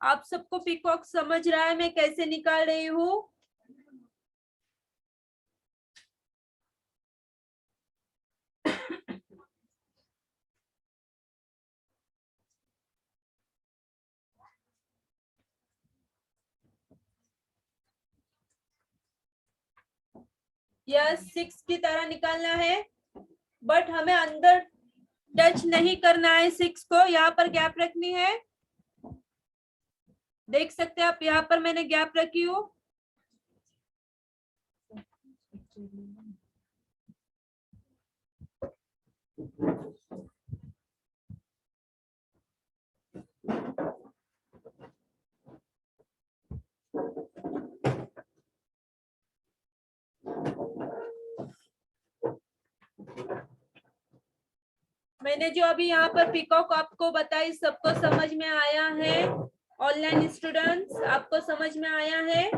आप सबको पीकॉक समझ रहा है मैं कैसे निकाल रही हूँ? यह 6 की तरह निकालना है, बट हमें अंदर टच नहीं करना है 6 को। यहाँ पर गैप रखनी है, देख सकते हैं आप, यहाँ पर मैंने गैप रखी हूँ। मैंने जो अभी यहाँ पर पीकॉक आपको बताई, सबको समझ में आया है? ऑनलाइन स्टूडेंट्स, आपको समझ में आया है?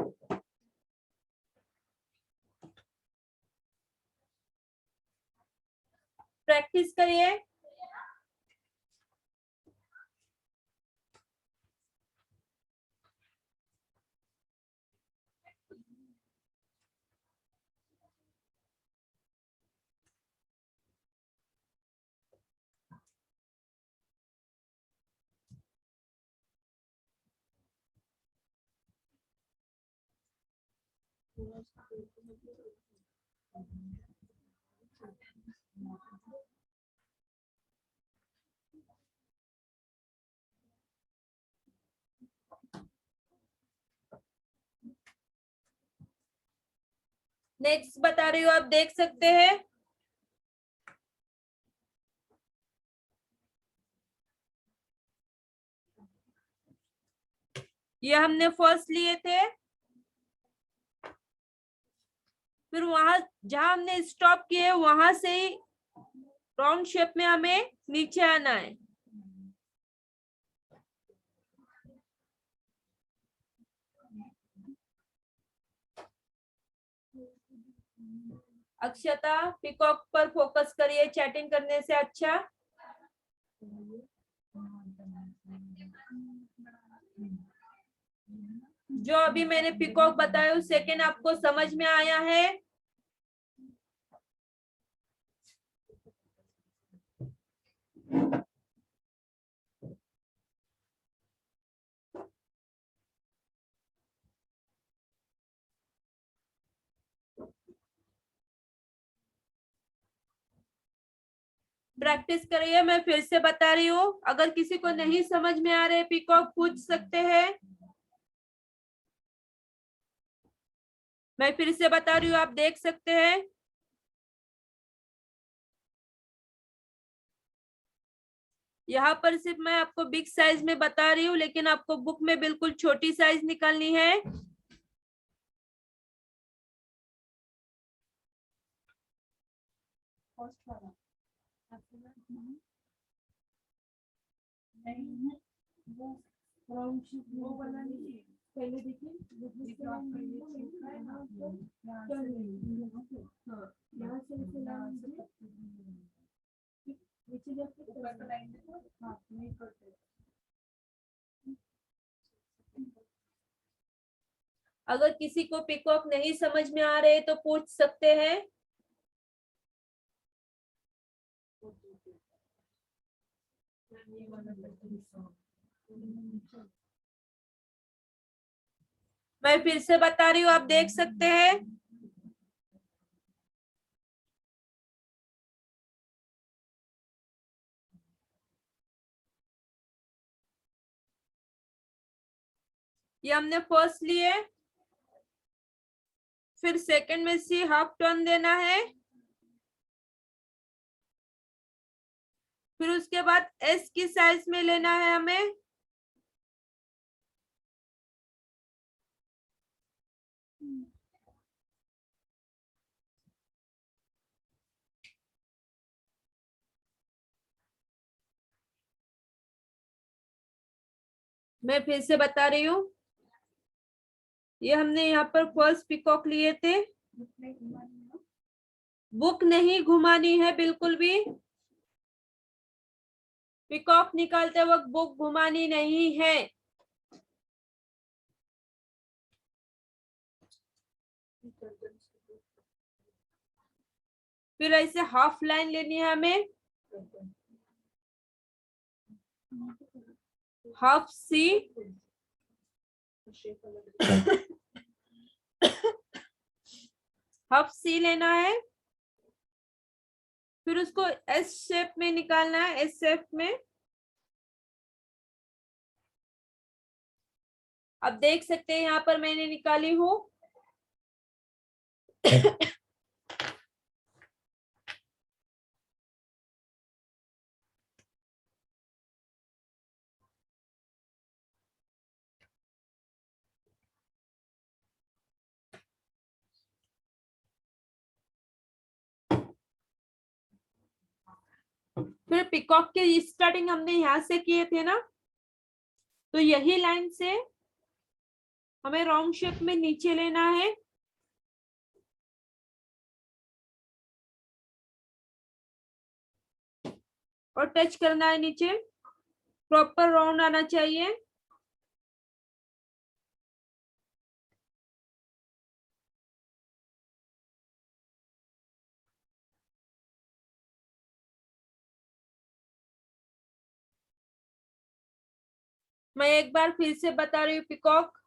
प्रैक्टिस करिए। नेक्स्ट बता रही हूँ, आप देख सकते हैं। ये हमने फर्स्ट लिए थे, फिर वहां जहां हमने स्टॉप किए वहां से ही राउंड शेप में हमें नीचे आना है। अक्षता, पीकॉक पर फोकस करिए, चैटिंग करने से अच्छा। जो अभी मैंने पीकॉक बताया उस सेकेंड आपको समझ में आया है? प्रैक्टिस करिए, मैं फिर से बता रही हूँ। अगर किसी को नहीं समझ में आ रहे पीकॉक, पूछ सकते हैं। मैं फिर से बता रही हूँ, आप देख सकते हैं। यहाँ पर सिर्फ मैं आपको बिग साइज में बता रही हूँ, लेकिन आपको बुक में बिल्कुल छोटी साइज निकालनी है। वो वाला नहीं, पहले देखिए यहाँ से नीचे जाके अगर किसी को पीकॉक नहीं समझ में आ रहे तो पूछ सकते हैं। मैं फिर से बता रही हूँ, आप देख सकते हैं। ये हमने फर्स्ट लिए, फिर सेकंड में से हाफ टर्न देना है, फिर उसके बाद एस की साइज में लेना है हमें। मैं फिर से बता रही हूँ, ये हमने यहाँ पर फर्स्ट पीकॉक लिए थे। बुक नहीं घुमानी है बिल्कुल भी, पीकॉक निकालते वक्त बुक घुमानी नहीं है। फिर ऐसे हाफ लाइन लेनी है हमें, हाफ सी, हाफ सी लेना है, फिर उसको एस शेप में निकालना है, एस शेप में। अब देख सकते हैं यहाँ पर मैंने निकाली हूँ। फिर पिकॉक के स्टार्टिंग हमने यहाँ से किए थे ना, तो यही लाइन से हमें राउंड शेप में नीचे लेना है। और टच करना है नीचे, प्रॉपर राउंड आना चाहिए। मैं एक बार फिर से बता रही हूँ, पिकॉक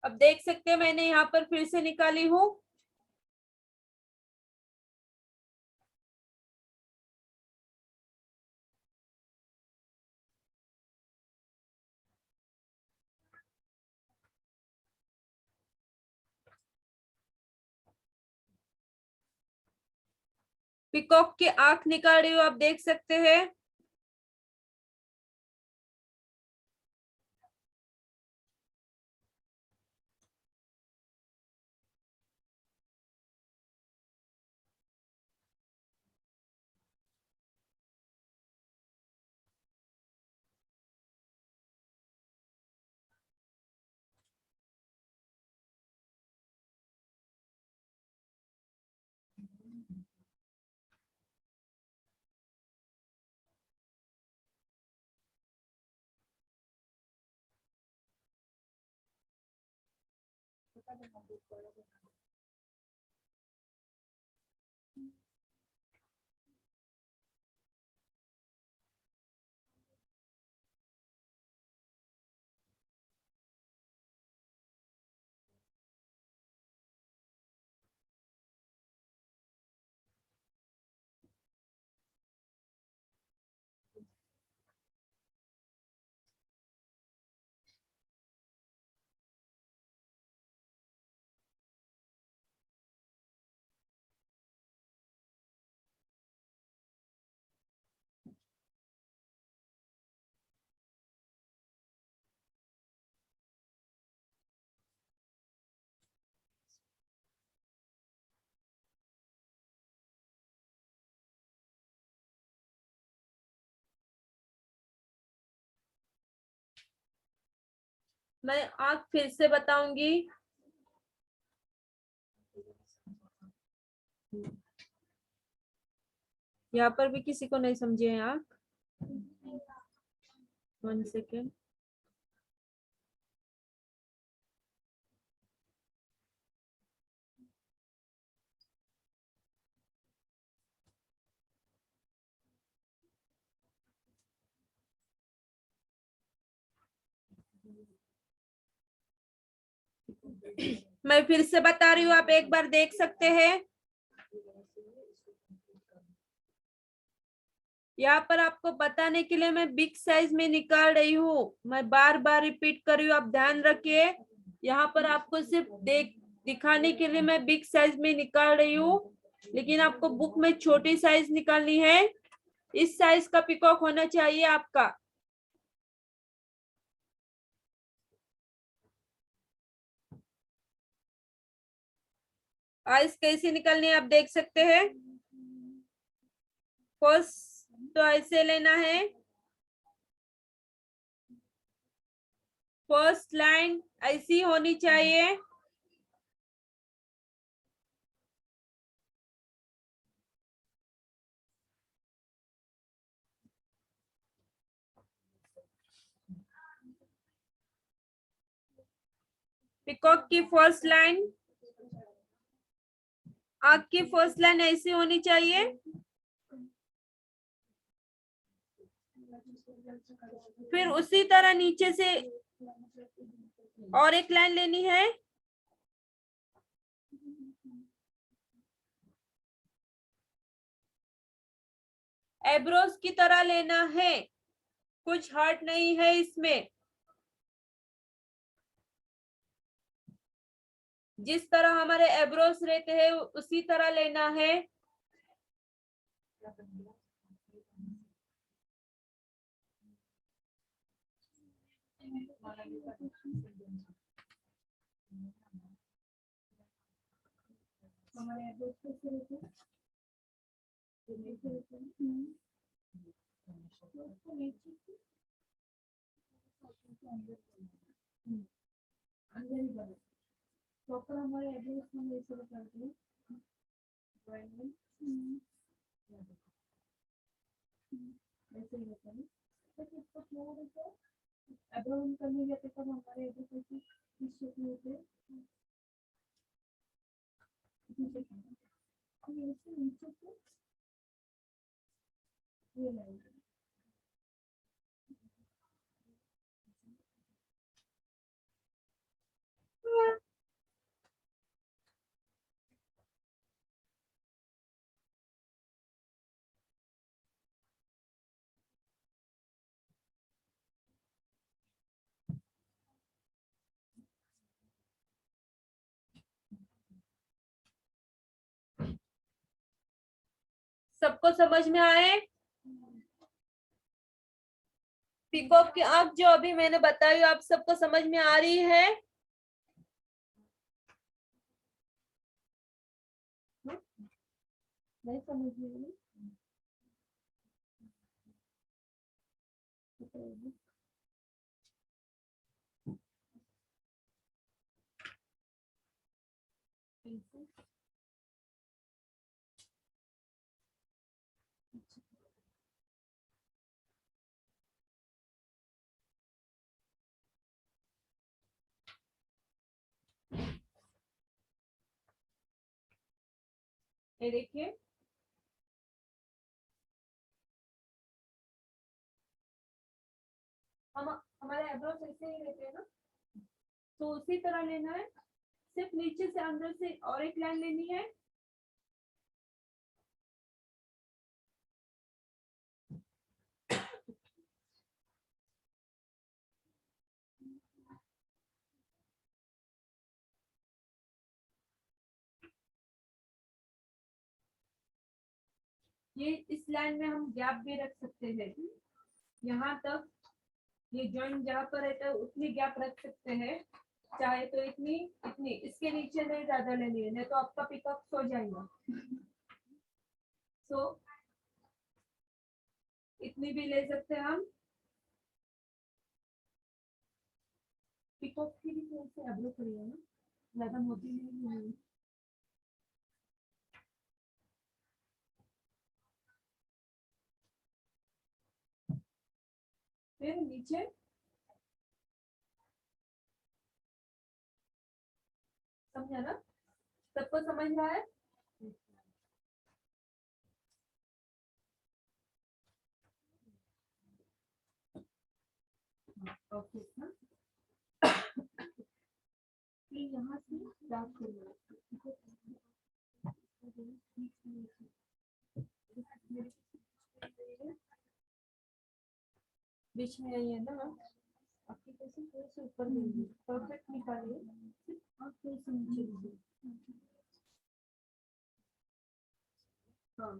अब देख सकते हैं मैंने यहाँ पर फिर से निकाली हूँ। पिकॉक की आंख निकाल रही हूँ, आप देख सकते हैं। मैं आंख फिर से बताऊंगी। यहाँ पर भी किसी को नहीं समझे आंख, 1 सेकेंड। मैं फिर से बता रही हूँ, आप एक बार देख सकते हैं। यहाँ पर आपको बताने के लिए मैं बिग साइज में निकाल रही हूँ, मैं बार बार रिपीट कर रही हूँ, आप ध्यान रखिए। यहाँ पर आपको सिर्फ दिखाने के लिए मैं बिग साइज में निकाल रही हूँ, लेकिन आपको बुक में छोटी साइज निकालनी है। इस साइज का पिकॉक होना चाहिए आपका। आइस कैसे निकलनी है आप देख सकते हैं। फर्स्ट तो ऐसे लेना है, फर्स्ट लाइन ऐसी होनी चाहिए। पिकॉक की फर्स्ट लाइन, आग की फर्स्ट लाइन ऐसी होनी चाहिए। फिर उसी तरह नीचे से और एक लाइन लेनी है। एब्रोस की तरह लेना है, कुछ हर्ट नहीं है इसमें। जिस तरह हमारे एब्रोस रहते हैं उसी तरह लेना है। सबको समझ में आए? पीकॉक की आंख जो अभी मैंने बताई आप सबको समझ में आ रही है? नहीं समझ में आई? ये देखिए, हम हमारे एब्रोस ऐसे ही रहते हैं ना, तो उसी तरह लेना है। सिर्फ नीचे से अंदर से और एक लाइन लेनी है। ये इस लाइन में हम गैप भी रख सकते हैं, यहाँ तक ये जॉइंट जहाँ पर रहता है उतनी गैप रख सकते हैं, चाहे तो इतनी इतनी, इसके नीचे नहीं ज्यादा लेनी है, नहीं तो आपका पिकअप सो जाएगा। सो इतनी भी ले सकते हैं हम। पिकअप की भी थोड़ी सी एब्रो करिए ना, ज्यादा मोटी नहीं है। फिर नीचे समझा ना? सबको समझ रहा है? ओके ना, फिर यहाँ से स्टार्ट करिए। बीच में आई है ना, आपकी कैसे थोड़ी सी ऊपर देंगे, परफेक्ट निकालिए। आप थोड़ी सी नीचे दीजिए। हाँ,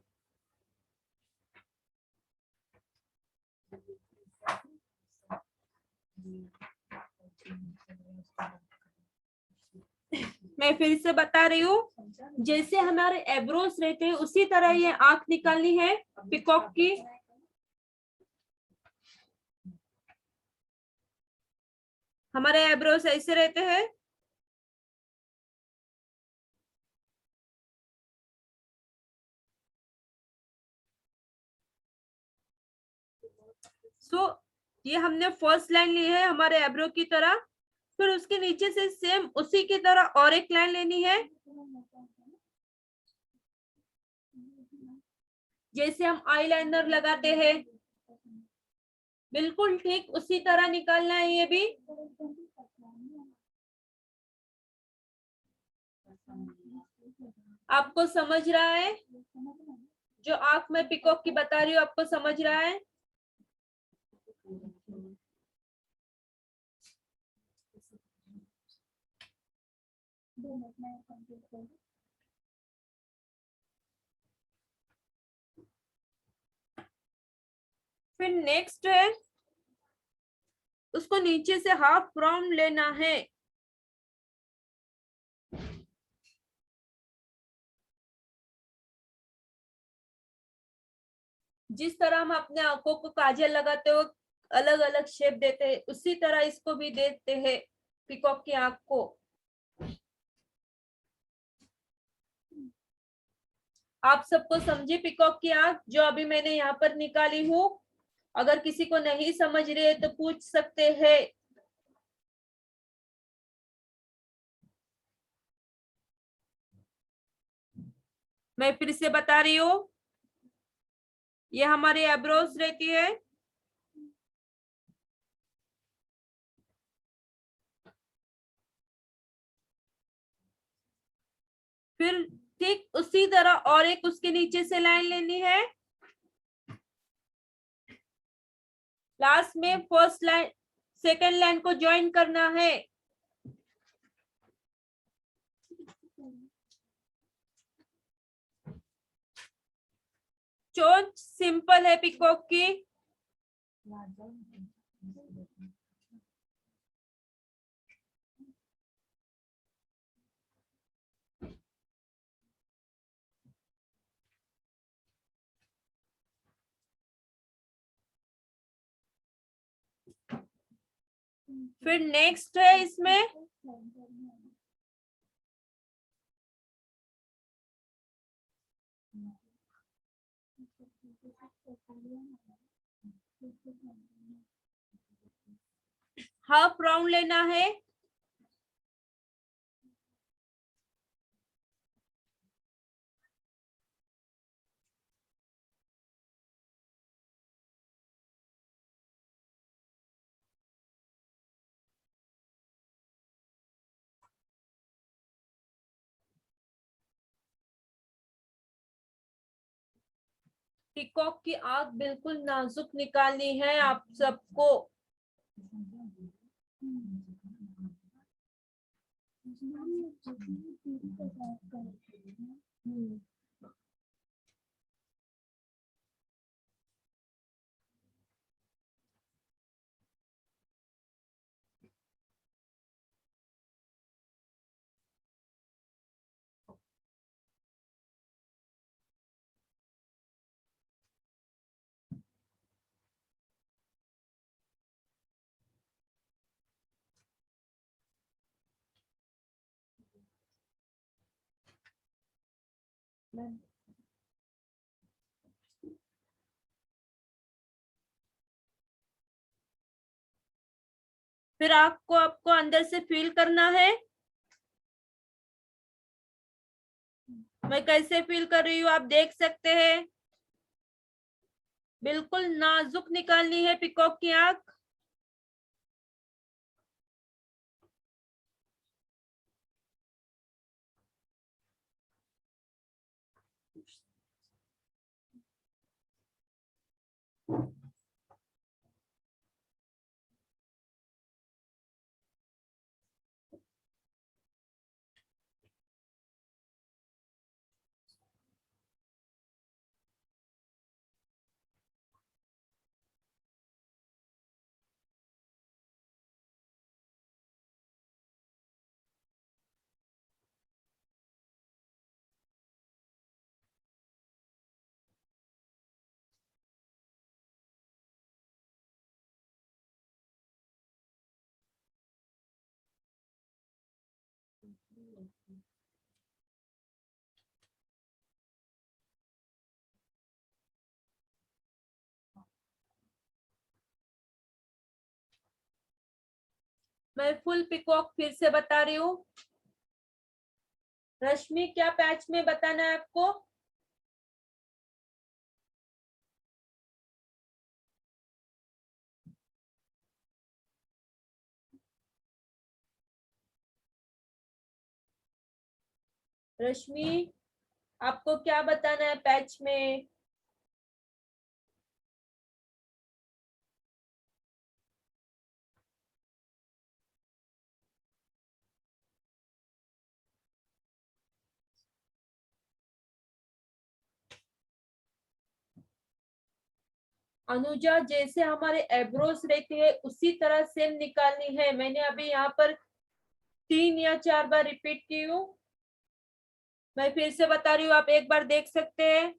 मैं फिर से बता रही हूँ, जैसे हमारे एब्रोस रहते हैं उसी तरह ये आंख निकालनी है पिकॉक की। हमारे एब्रोस ऐसे रहते हैं। सो ये हमने फर्स्ट लाइन ली है हमारे एब्रो की तरह। फिर उसके नीचे से सेम उसी की तरह और एक लाइन लेनी है। जैसे हम आईलाइनर लगाते हैं बिल्कुल ठीक उसी तरह निकालना है ये भी। आपको समझ रहा है? जो आंख में पिकॉक की बता रही हूँ आपको समझ रहा है? फिर नेक्स्ट है उसको नीचे से हाफ राउंड लेना है। जिस तरह हम अपने आंखों को काजल लगाते हो अलग अलग शेप देते हैं उसी तरह इसको भी देते हैं पिकॉक की आंख को। आप सबको समझे पिकॉक की आंख जो अभी मैंने यहाँ पर निकाली हूँ? अगर किसी को नहीं समझ रहे तो पूछ सकते हैं। मैं फिर से बता रही हूँ ये हमारी एब्रोस रहती है। फिर ठीक उसी तरह और एक उसके नीचे से लाइन लेनी है। लास्ट में फर्स्ट लाइन सेकेंड लाइन को ज्वाइन करना है। चोंच सिंपल है पिकॉक की। फिर नेक्स्ट है इसमें हाफ राउंड लेना है। पिकॉक की आंख बिल्कुल नाजुक निकालनी है आप सबको। फिर आपको आपको अंदर से फील करना है। मैं कैसे फील कर रही हूँ आप देख सकते हैं। बिल्कुल नाजुक निकालनी है पिकॉक की आंख। मैं फुल पिकॉक फिर से बता रही हूँ। रश्मि, क्या पैच में बताना है आपको? रश्मि, आपको क्या बताना है पैच में? अनुजा, जैसे हमारे एब्रोस रहते हैं उसी तरह सेम निकालनी है। मैंने अभी यहाँ पर 3 या 4 बार रिपीट की हूँ। मैं फिर से बता रही हूँ, आप एक बार देख सकते हैं।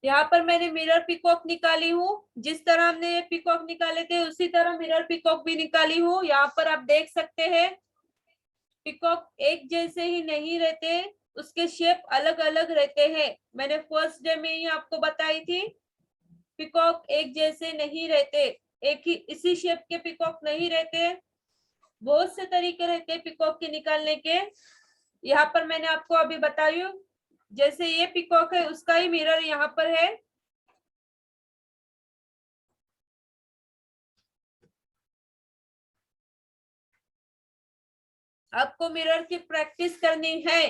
यहाँ पर मैंने मिरर पिकॉक निकाली हूँ। जिस तरह हमने ये पिकॉक निकाले थे उसी तरह मिरर पिकॉक भी निकाली हूँ। यहाँ पर आप देख सकते हैं पिकॉक एक जैसे ही नहीं रहते, उसके शेप अलग अलग रहते हैं। मैंने फर्स्ट डे में ही आपको बताई थी पिकॉक एक जैसे नहीं रहते, एक ही इसी शेप के पिकॉक नहीं रहते। बहुत से तरीके रहते हैं पिकॉक के निकालने के। यहाँ पर मैंने आपको अभी बताई हूँ, जैसे ये पिकॉक है उसका ही मिरर यहाँ पर है। आपको मिरर की प्रैक्टिस करनी है।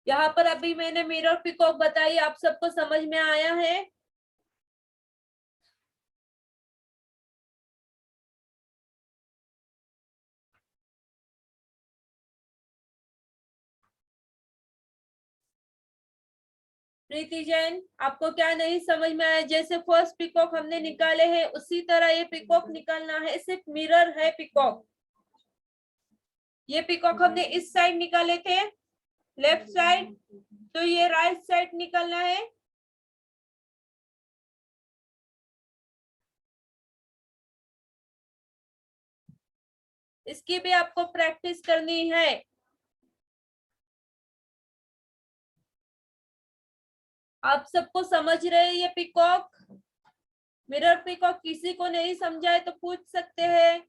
यहाँ पर अभी मैंने मिरर पिकॉक बताई, आप सबको समझ में आया है? प्रीति जैन, आपको क्या नहीं समझ में आया? जैसे फर्स्ट पिकॉक हमने निकाले हैं उसी तरह ये पिकॉक निकालना है, सिर्फ मिरर है पिकॉक। ये पिकॉक हमने इस साइड निकाले थे, लेफ्ट साइड, तो ये राइट साइड निकालना है। इसकी भी आपको प्रैक्टिस करनी है। आप सबको समझ रहे हैं ये पिकॉक? मिरर पिकॉक किसी को नहीं समझा है तो पूछ सकते हैं।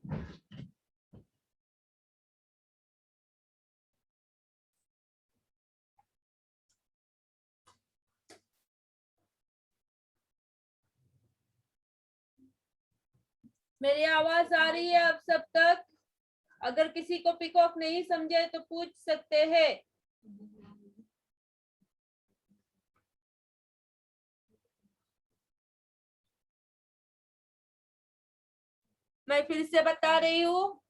मेरी आवाज आ रही है अब सब तक? अगर किसी को पिकॉक नहीं समझे तो पूछ सकते हैं। मैं फिर से बता रही हूँ,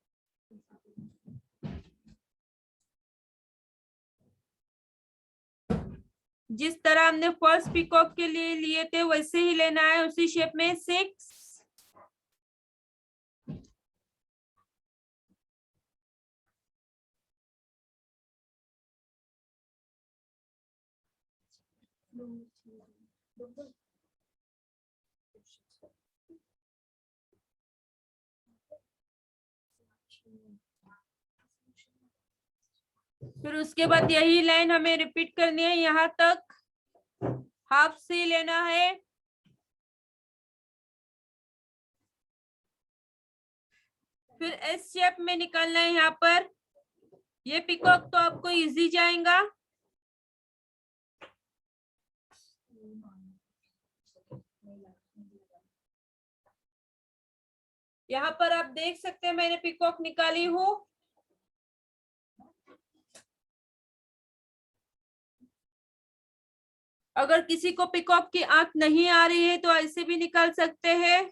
जिस तरह हमने फर्स्ट पिकॉक के लिए लिए थे वैसे ही लेना है, उसी शेप में 6, फिर उसके बाद यही लाइन हमें रिपीट करनी है यहाँ तक, हाफ सी लेना है। फिर एस शेप में निकालना है यहाँ पर। ये पिकॉक तो आपको इजी जाएगा। यहाँ पर आप देख सकते हैं मैंने पिकॉक निकाली हूँ। अगर किसी को पिकॉक की आंख नहीं आ रही है तो ऐसे भी निकाल सकते हैं।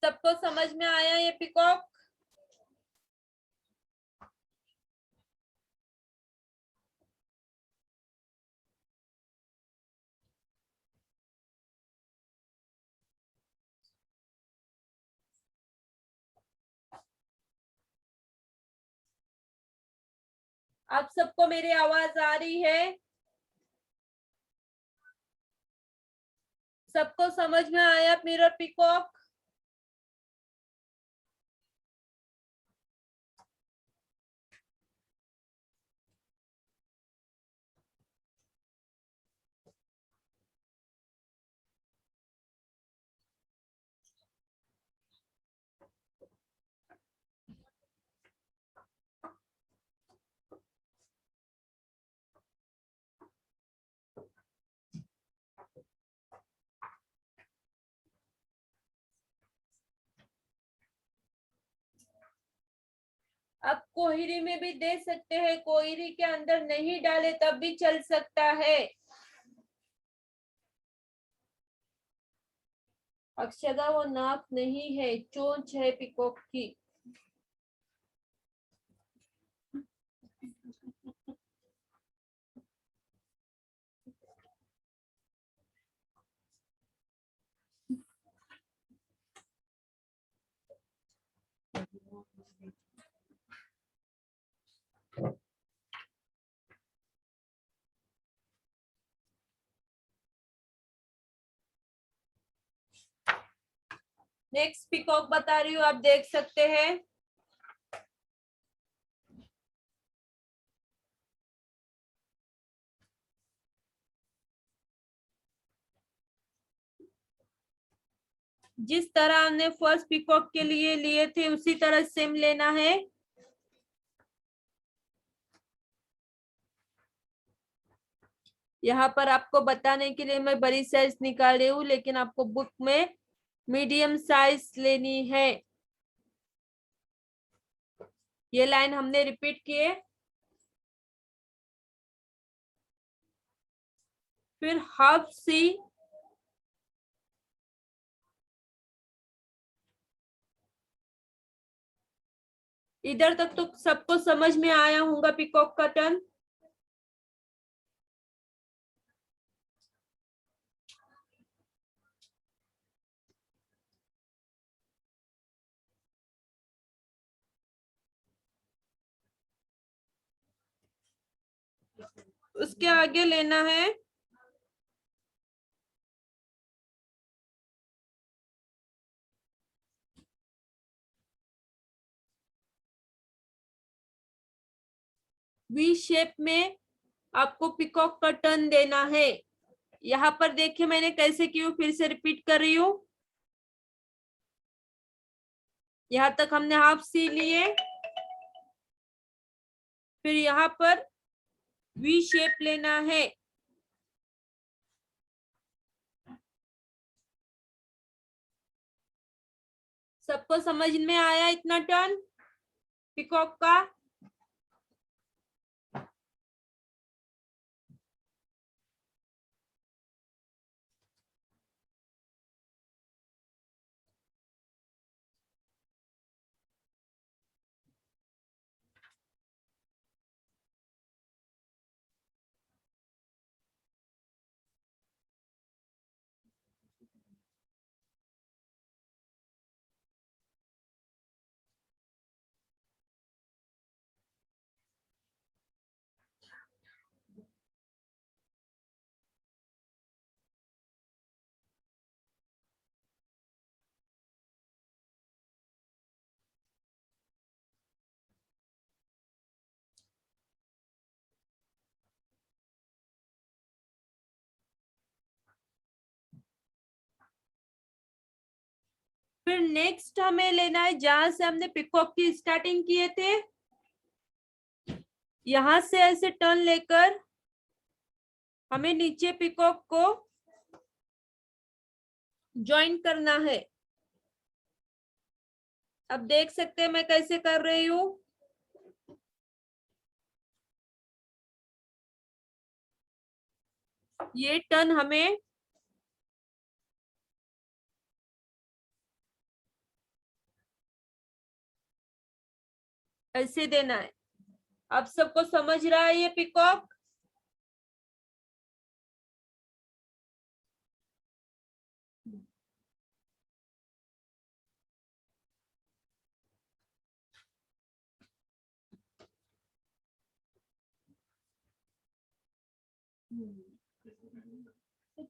सबको समझ में आया ये पिकॉक? आप सबको मेरी आवाज आ रही है? सबको समझ में आया मिरर पिकॉक? आप कोहरी में भी दे सकते हैं, कोहरी के अंदर नहीं डाले तब भी चल सकता है। अक्षदा, वो नाक नहीं है, चोंच है पिकॉक की। नेक्स्ट पिकॉक बता रही हूँ, आप देख सकते हैं। जिस तरह हमने फर्स्ट पीकॉक के लिए लिए थे उसी तरह सेम लेना है। यहाँ पर आपको बताने के लिए मैं बड़ी साइज निकाल रही हूँ, लेकिन आपको बुक में मीडियम साइज लेनी है। ये लाइन हमने रिपीट किए। फिर हाफ सी, इधर तक तो सबको समझ में आया होगा पीकॉक का टर्न। उसके आगे लेना है वी शेप में, आपको पीकॉक का टर्न देना है। यहाँ पर देखिए मैंने कैसे की हूँ, फिर से रिपीट कर रही हूँ। यहाँ तक हमने हाफ सी लिए, फिर यहाँ पर वी शेप लेना है। सबको समझ में आया इतना टर्न पीकॉक का? फिर नेक्स्ट हमें लेना है जहां से हमने पिकॉक की स्टार्टिंग किए थे, यहां से ऐसे टर्न लेकर हमें नीचे पिकॉक को ज्वाइन करना है। अब देख सकते हैं मैं कैसे कर रही हूँ। ये टर्न हमें ऐसे देना है। अब सबको समझ रहा है ये पिकॉक?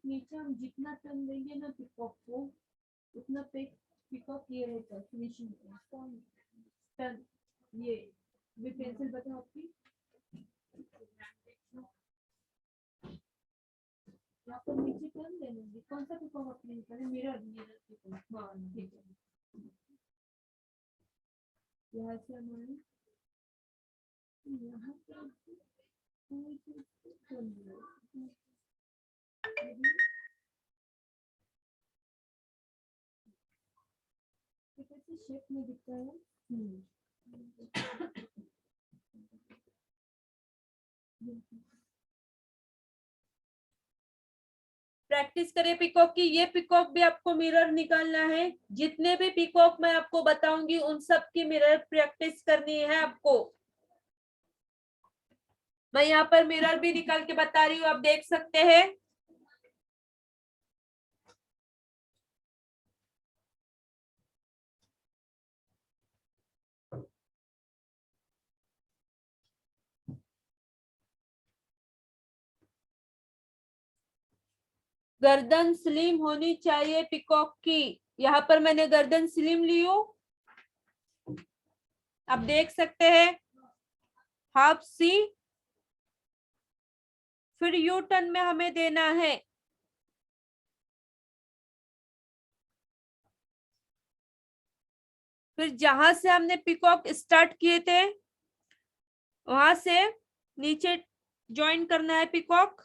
नीचे हम जितना टर्न देंगे ना पिकॉक को, उतना पिकॉक ये रहता है फिनिशिंग टर्न। ये भी पेंसिल बताओ आपकी। यहाँ पर नीचे टर्न देना, कौन सा पिकॉक अपने निकाले? Mirror mirror peacock. हाँ ठीक है। यहाँ से हमारे यहाँ पर कैसे शेप में दिखता है। प्रैक्टिस करें पिकॉक की। ये पिकॉक भी आपको मिरर निकालना है। जितने भी पिकॉक मैं आपको बताऊंगी उन सब की मिरर प्रैक्टिस करनी है आपको। मैं यहाँ पर मिरर भी निकाल के बता रही हूँ, आप देख सकते हैं। गर्दन स्लिम होनी चाहिए पिकॉक की। यहाँ पर मैंने गर्दन स्लिम ली हूँ, आप देख सकते हैं। हाफ सी, फिर यू टर्न में हमें देना है। फिर जहां से हमने पिकॉक स्टार्ट किए थे वहां से नीचे ज्वाइन करना है पिकॉक।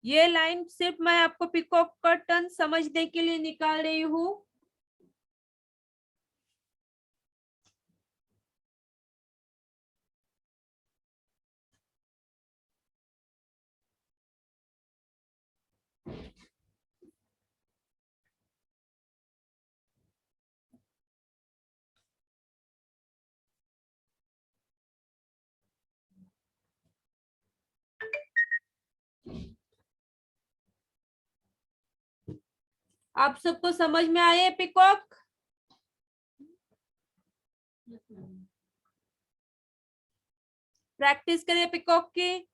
ये लाइन सिर्फ मैं आपको पिकॉक का टर्न समझने के लिए निकाल रही हूँ। आप सबको समझ में आए पिकॉक? प्रैक्टिस करें पिकॉक की।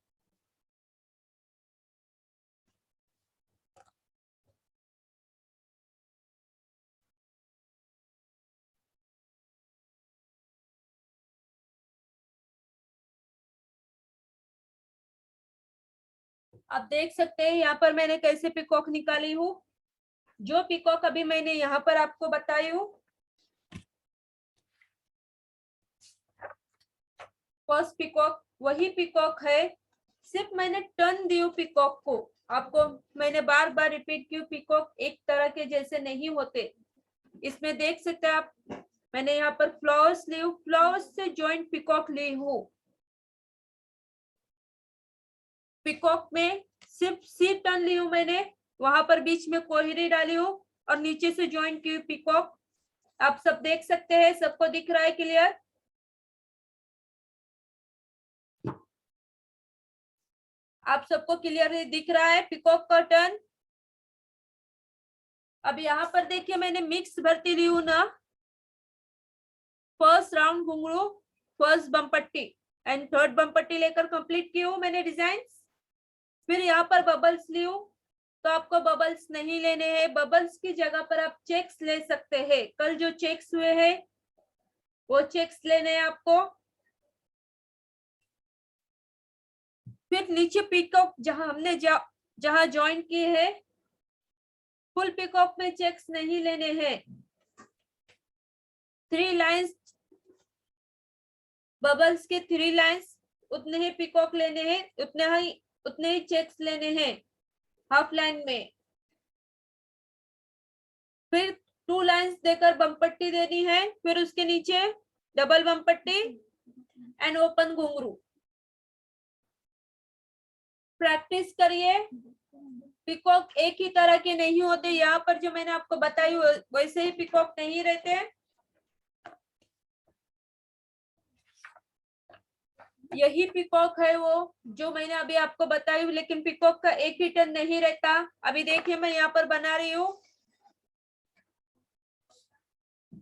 आप देख सकते हैं यहाँ पर मैंने कैसे पिकॉक निकाली हूँ। जो पिकॉक अभी मैंने यहाँ पर आपको बताई हूँ, फर्स्ट पिकॉक वही पिकॉक है, सिर्फ मैंने टर्न दी हूँ पिकॉक को। आपको मैंने बार बार रिपीट की, पिकॉक एक तरह के जैसे नहीं होते। इसमें देख सकते हैं आप, मैंने यहाँ पर फ्लावर्स ली हूँ, फ्लावर्स से जॉइंट पिकॉक ली हूँ। पिकॉक में सिर्फ सी टर्न ली हूँ मैंने, वहां पर बीच में कोहरी डाली हूँ और नीचे से ज्वाइन की हुई पिकॉक। आप सब देख सकते हैं, सबको दिख रहा है क्लियर? आप सबको क्लियर दिख रहा है पिकॉक का टर्न? अब यहाँ पर देखिए मैंने मिक्स भर्ती ली हूँ ना, फर्स्ट राउंड घुंघरू, फर्स्ट बमपट्टी एंड थर्ड बमपट्टी लेकर कंप्लीट की हूँ मैंने डिजाइन। फिर यहाँ पर बबल्स ली हूँ, तो आपको बबल्स नहीं लेने हैं, बबल्स की जगह पर आप चेक्स ले सकते हैं। कल जो चेक्स हुए हैं वो चेक्स लेने हैं आपको। फिर नीचे पिकॉक जहां हमने जहां ज्वाइन किए हैं, फुल पिकॉक में चेक्स नहीं लेने हैं। 3 लाइंस, बबल्स के 3 लाइंस, उतने ही पिकॉक लेने हैं, उतने ही चेक्स लेने हैं हाफ लाइन में। फिर 2 लाइंस देकर बमपट्टी देनी है, फिर उसके नीचे डबल बमपट्टी एंड ओपन घुंघरू। प्रैक्टिस करिए, पिकॉक एक ही तरह के नहीं होते। यहाँ पर जो मैंने आपको बताई वैसे ही पिकॉक नहीं रहते। यही पिकॉक है वो जो मैंने अभी आपको बताई, लेकिन पिकॉक का एक ही टर्न नहीं रहता। अभी देखिए मैं यहाँ पर बना रही हूँ,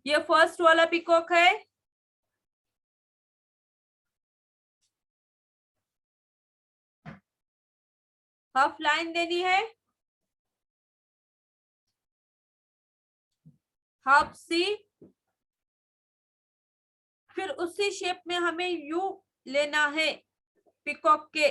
ये फर्स्ट वाला पिकॉक है। हाफ लाइन देनी है, हाफ सी, फिर उसी शेप में हमें यू लेना है पिकॉक के।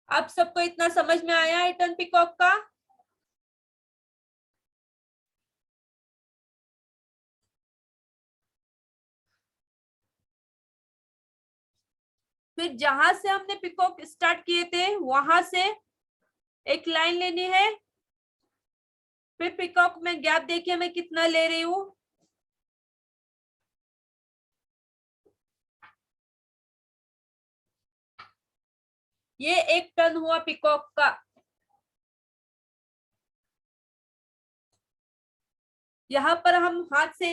आप सबको इतना समझ में आया है टर्न पिकॉक का? फिर जहां से हमने पिकॉक स्टार्ट किए थे वहां से एक लाइन लेनी है। फिर पिकॉक में गैप देखिए मैं कितना ले रही हूँ, ये एक टर्न हुआ पिकॉक का। यहाँ पर हम हाथ से,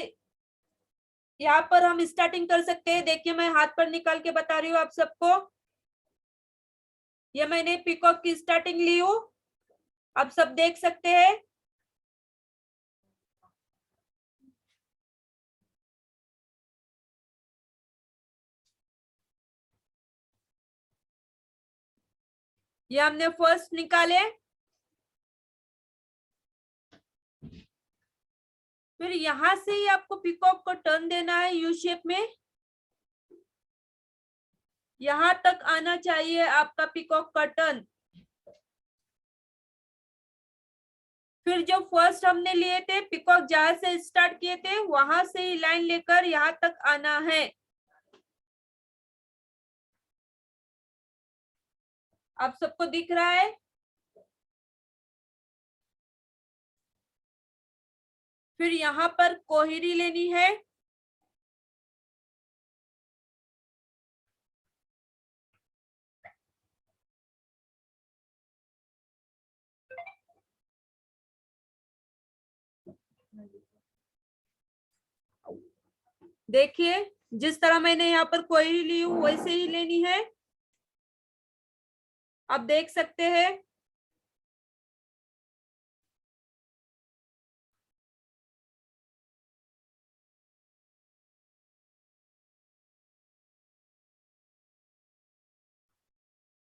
यहाँ पर हम स्टार्टिंग कर सकते हैं। देखिए मैं हाथ पर निकाल के बता रही हूँ आप सबको, ये मैंने पिकॉक की स्टार्टिंग ली हूँ, आप सब देख सकते हैं। ये हमने फर्स्ट निकाले, फिर यहां से ही आपको पिकॉक को टर्न देना है यू शेप में। यहां तक आना चाहिए आपका पिकॉक का टर्न। फिर जो फर्स्ट हमने लिए थे पिकॉक जहां से स्टार्ट किए थे वहां से ही लाइन लेकर यहां तक आना है। आप सबको दिख रहा है? फिर यहाँ पर कोहरी लेनी है। देखिए जिस तरह मैंने यहाँ पर कोहरी ली हूँ वैसे ही लेनी है। आप देख सकते हैं।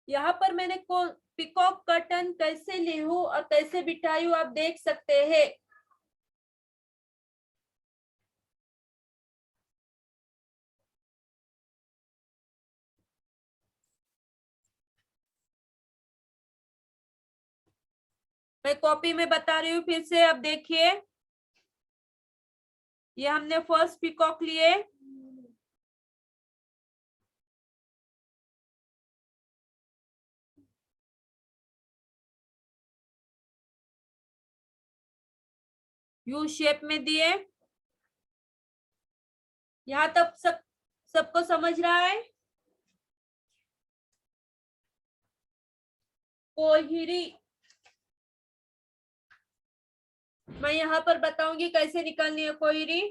यहाँ पर मैंने पिकॉक का टर्न कैसे ली हूँ और कैसे बिठाई हूँ आप देख सकते हैं। मैं कॉपी में बता रही हूँ फिर से, अब देखिए ये हमने फर्स्ट पिकॉक लिए। यू शेप में दिए। यहाँ तक सबको समझ रहा है? कोहिरी मैं यहाँ पर बताऊंगी कैसे निकालनी है कोहिरी।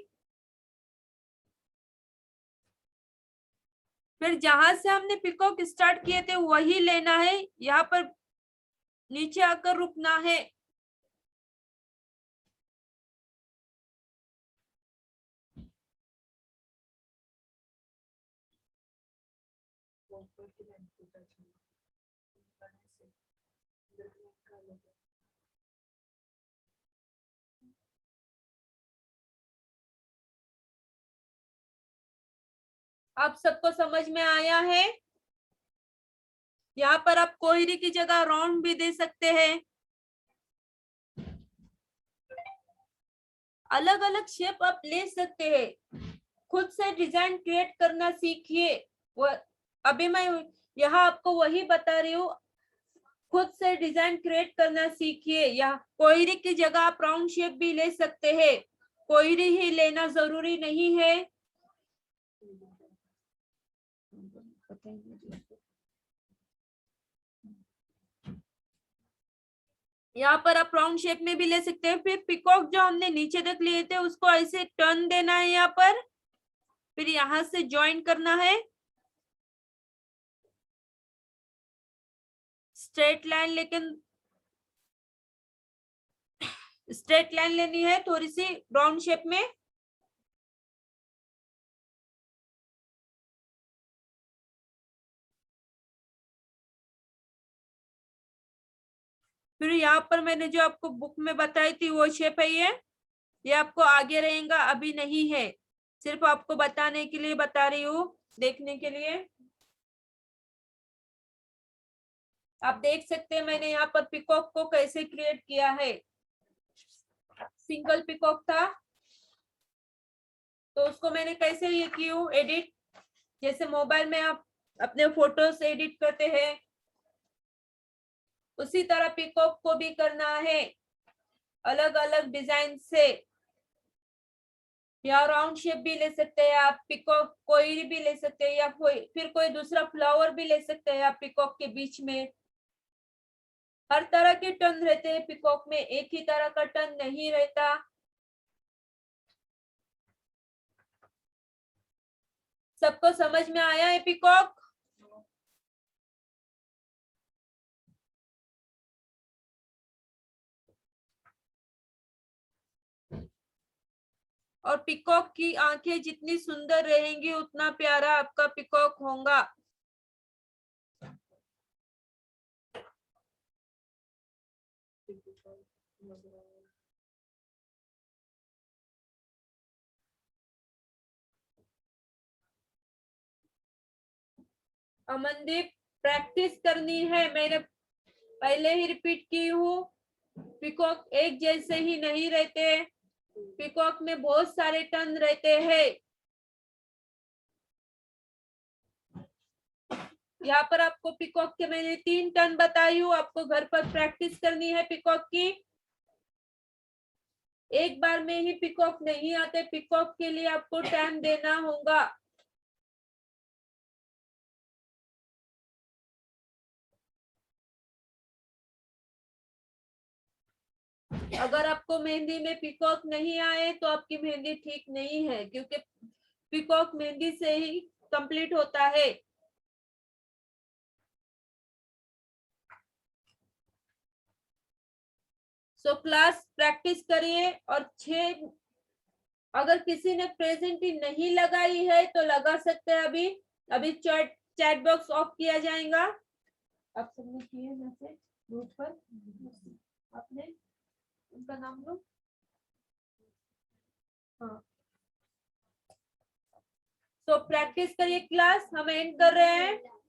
फिर जहां से हमने पिकॉक स्टार्ट किए थे वही लेना है, यहाँ पर नीचे आकर रुकना है। आप सबको समझ में आया है? यहाँ पर आप कोहरी की जगह राउंड भी दे सकते हैं। अलग अलग शेप आप ले सकते हैं। खुद से डिजाइन क्रिएट करना सीखिए। वो अभी मैं यहाँ आपको वही बता रही हूँ। खुद से डिजाइन क्रिएट करना सीखिए। या कोहरी की जगह आप राउंड शेप भी ले सकते हैं। कोहरी ही लेना जरूरी नहीं है। यहाँ पर आप राउंड शेप में भी ले सकते हैं। फिर पिकॉक जो हमने नीचे तक लिए थे उसको ऐसे टर्न देना है यहाँ पर। फिर यहाँ से ज्वाइन करना है। स्ट्रेट लाइन, लेकिन स्ट्रेट लाइन लेनी है थोड़ी सी राउंड शेप में। फिर यहाँ पर मैंने जो आपको बुक में बताई थी वो शेप है ये आपको आगे रहेगा, अभी नहीं है। सिर्फ आपको बताने के लिए बता रही हूँ, देखने के लिए। आप देख सकते हैं मैंने यहाँ पर पिकॉक को कैसे क्रिएट किया है। सिंगल पिकॉक था तो उसको मैंने कैसे ये की हूँ एडिट, जैसे मोबाइल में आप अपने फोटोज एडिट करते हैं उसी तरह पिकॉक को भी करना है अलग अलग डिजाइन से। या राउंड शेप भी ले सकते हैं आप, पिकॉक कोई भी ले सकते हैं, या फिर कोई दूसरा फ्लावर भी ले सकते हैं आप पिकॉक के बीच में। हर तरह के टर्न रहते हैं पिकॉक में, एक ही तरह का टर्न नहीं रहता। सबको समझ में आया है पिकॉक? और पिकॉक की आंखें जितनी सुंदर रहेंगी उतना प्यारा आपका पिकॉक होगा। अमनदीप प्रैक्टिस करनी है, मैंने पहले ही रिपीट की हूँ। पीकॉक एक जैसे ही नहीं रहते, पीकॉक में बहुत सारे टन रहते हैं। यहाँ पर आपको पीकॉक के मैंने 3 टन बताई हूँ, आपको घर पर प्रैक्टिस करनी है पीकॉक की। एक बार में ही पीकॉक नहीं आते, पीकॉक के लिए आपको टाइम देना होगा। अगर आपको मेहंदी में पीकॉक नहीं आए तो आपकी मेहंदी ठीक नहीं है, क्योंकि पीकॉक मेहंदी से ही कंप्लीट होता है। सो क्लास प्रैक्टिस करिए। और 6 अगर किसी ने प्रेजेंटी नहीं लगाई है तो लगा सकते हैं। अभी चैट बॉक्स ऑफ किया जाएगा। आप सबने किए मैसेज ग्रुप पर, आपने उनका नाम लो। हाँ, तो प्रैक्टिस करिए क्लास, हम एंड कर रहे हैं।